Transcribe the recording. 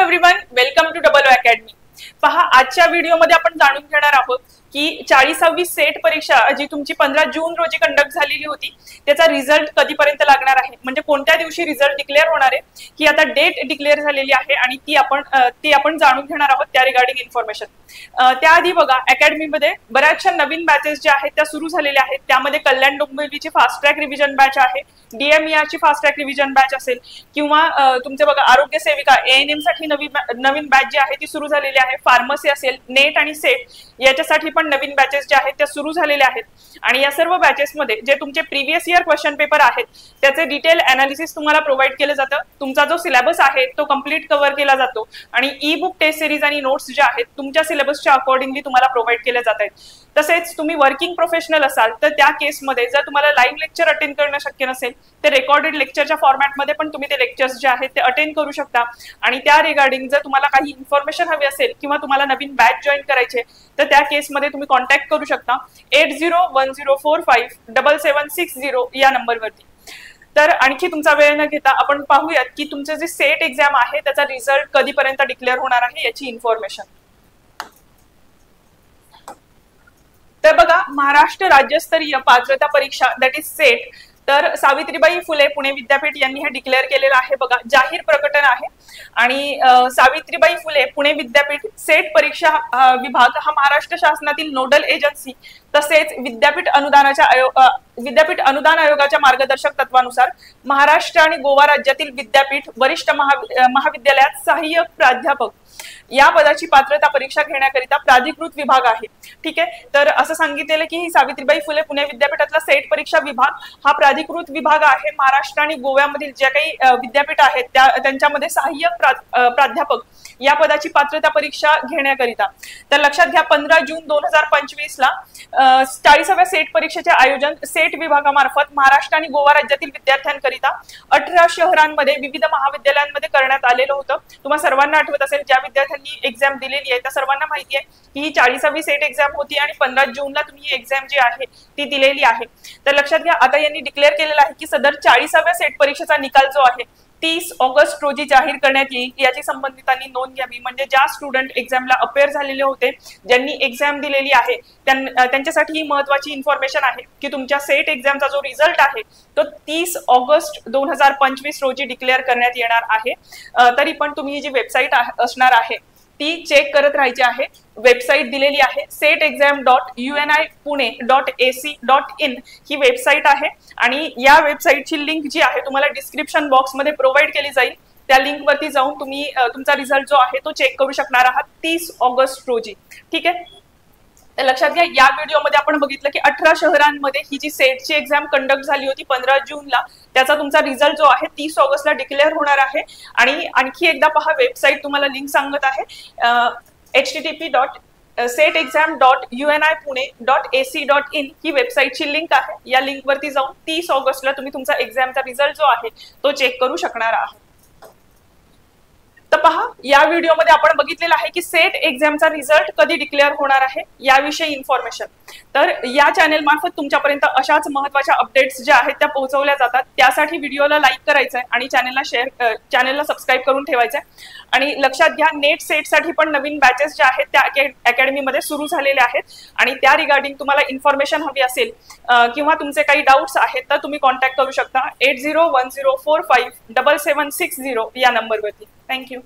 Everyone, welcome to double O academy. पहा, आजच्या व्हिडिओमध्ये आपण जाणून घेणार आहोत की 40वी सेट परीक्षा जी तुमची 15 जून रोजी कंडक्ट झालेली होती त्याचा रिझल्ट कधीपर्यंत लागणार आहे, म्हणजे कोणत्या दिवशी रिझल्ट डिक्लेअर होणार आहे ही आता डेट डिक्लेअर झालेली आहे आणि ती आपण जाणून घेणार आहोत त्या रिगार्डिंग इन्फॉर्मेशन। त्याआधी बघा, अकॅडमीमध्ये बऱ्याचशा नवीन बॅचेस ज्या आहेत त्या सुरू झालेल्या आहेत। त्यामध्ये कल्याण डोंबिवलीची फास्ट ट्रॅक रिव्हिजन बॅच आहे, डीएमईआरची फास्ट ट्रॅक रिव्हिजन बॅच असेल किंवा तुमचे बघा आरोग्य सेविका एएनएम साठी नवीन बॅच जी आहे ती सुरू झालेली आहे। फार्मसी असेल, नेट आणि सेट याच्यासाठी पण नवीन बॅचेस ज्या आहेत त्या सुरू झालेल्या आहेत आणि या सर्व बॅचेस मध्ये जे तुमचे प्रीवियस इयर क्वेश्चन पेपर आहेत त्याचे डिटेल अनालिसिस तुम्हाला प्रोव्हाइड केलं जातं। तुमचा जो सिलेबस आहे तो कंप्लीट कव्हर केला जातो आणि ई बुक टेस्ट सिरीज आणि नोट्स ज्या आहेत तुमच्या सिलेबसच्या अकॉर्डिंगली तुम्हाला प्रोव्हाइड केले जात आहेत। तसेच तुम्ही वर्किंग प्रोफेशनल असाल तर त्या केसमध्ये जर तुम्हाला लाईव्ह लेक्चर अटेंड करणं शक्य नसेल तर रेकॉर्डेड लेक्चरच्या फॉर्मॅटमध्ये पण तुम्ही ते लेक्चर्स जे आहेत ते अटेंड करू शकता। आणि त्या रिगार्डिंग जर तुम्हाला काही इन्फॉर्मेशन हवी असेल किंवा तुम्हाला नवीन बॅच जॉईन करायचे तर त्या केसमध्ये तुम्ही कॉन्टॅक्ट करू शकता 8010457760 या नंबरवरती। तर आणखी तुमचा वेळ न घेता आपण पाहूयात की तुमचे जे सेट एक्झाम आहे त्याचा रिझल्ट कधीपर्यंत डिक्लेअर होणार आहे याची इन्फॉर्मेशन। तर बघा, महाराष्ट्र राज्यस्तरीय पात्रता परीक्षा दॅट इज सेट तर सावित्रीबाई फुले पुणे विद्यापीठ यांनी हे डिक्लेअर केलेलं आहे। बघा, जाहीर प्रकटन आहे आणि सावित्रीबाई फुले पुणे विद्यापीठ सेट परीक्षा विभाग हा महाराष्ट्र शासनातील नोडल एजन्सी तसेच विद्यापीठ अनुदान आयोगाच्या मार्गदर्शक तत्वानुसार महाराष्ट्र आणि गोवा राज्यातील विद्यापीठ वरिष्ठ महाविद्यालयात सहाय्यक प्राध्यापक या पदाची पात्रता परीक्षा घेण्याकरिता प्राधिकृत विभाग आहे। ठीक आहे, तर असं सांगितलेलं की ही सावित्रीबाई फुले पुणे विद्यापीठातला सेट परीक्षा विभाग हा प्राधिकृत विभाग आहे। महाराष्ट्र आणि गोव्यामधील ज्या काही विद्यापीठ आहेत त्यांच्यामध्ये सहाय्यक प्राध्यापक या पदाची पात्रता परीक्षा घेण्याकरिता। तर लक्षात घ्या, 15 जून 2025 ला 40व्या सेट परीक्षेचे आयोजन सेट विभागामार्फत महाराष्ट्र आणि गोवा राज्यातील विद्यार्थ्यांकरिता 18 शहरांमध्ये विविध महाविद्यालयांमध्ये करण्यात आलेलं होतं। तुम्हाला सर्वांना आठवत असेल, ज्या विद्यार्थ्यांनी एक्झाम दिलेली आहे त्या सर्वांना माहिती आहे की ही 40वी सेट एक्झाम होती आणि 15 जूनला तुम्ही ही एक्झाम जी आहे ती दिलेली आहे। तर लक्षात घ्या, आता यांनी डिक्लेअर केलेलं आहे की सदर 40व्या सेट परीक्षेचा निकाल जो आहे 30 ऑगस्ट रोजी जाहीर करण्यात येईल। याची संबंधितांनी नोंद घ्यावी, म्हणजे ज्या स्टुडंट एक्झामला अपेअर झालेले होते, ज्यांनी एक्झाम दिलेली आहे त्यांच्यासाठी ही महत्त्वाची इन्फॉर्मेशन आहे की तुमच्या सेट एक्झामचा जो रिझल्ट आहे तो 30 ऑगस्ट 2025 रोजी डिक्लेअर करण्यात येणार आहे। तरी पण तुम्ही ही जी वेबसाईट असणार आहे ती चेक करत राहायची आहे। वेबसाईट दिलेली आहे set.uni.pune.ac.in ही वेबसाईट आहे आणि या वेबसाईटची लिंक जी आहे तुम्हाला डिस्क्रिप्शन बॉक्स मध्ये प्रोव्हाइड केली जाईल। त्या लिंक वरती जाऊन तुम्ही तुमचा रिझल्ट जो आहे तो चेक करू शकणार आहात 30 ऑगस्ट रोजी। ठीक आहे, लक्षात घ्या, या व्हिडिओमध्ये आपण बघितलं की 18 शहरांमध्ये ही जी सेटची एक्झाम कंडक्ट झाली होती 15 जूनला, त्याचा तुमचा रिझल्ट जो आहे 30 ऑगस्टला डिक्लेअर होणार आहे। आणि आणखी एकदा पहा, वेबसाईट तुम्हाला लिंक सांगत आहे http.setexam.uni.pune.ac.in ही वेबसाईटची लिंक आहे। या लिंक वरती जाऊन 30 ऑगस्टला तुम्ही तुमचा एक्झामचा रिझल्ट जो आहे तो चेक करू शकणार आहात। तर पहा, या व्हिडिओमध्ये आपण बघितलेलं आहे की सेट एक्झामचा रिझल्ट कधी डिक्लेअर होणार आहे याविषयी इन्फॉर्मेशन। तर या चॅनेल मार्फत तुमच्यापर्यंत अशाच महत्त्वाच्या अपडेट्स ज्या आहेत त्या पोहोचवल्या जातात, त्यासाठी व्हिडिओला लाईक करायचं आहे आणि चॅनेलला सबस्क्राईब करून ठेवायचं आहे। आणि लक्षात घ्या, नेट सेटसाठी पण नवीन बॅचेस ज्या आहेत त्या अकॅडमीमध्ये सुरू झालेल्या आहेत आणि त्या रिगार्डिंग तुम्हाला इन्फॉर्मेशन हवी असेल किंवा तुमचे काही डाऊट्स आहेत तर तुम्ही कॉन्टॅक्ट करू शकता 8010457760 या नंबरवरती। थँक्यू।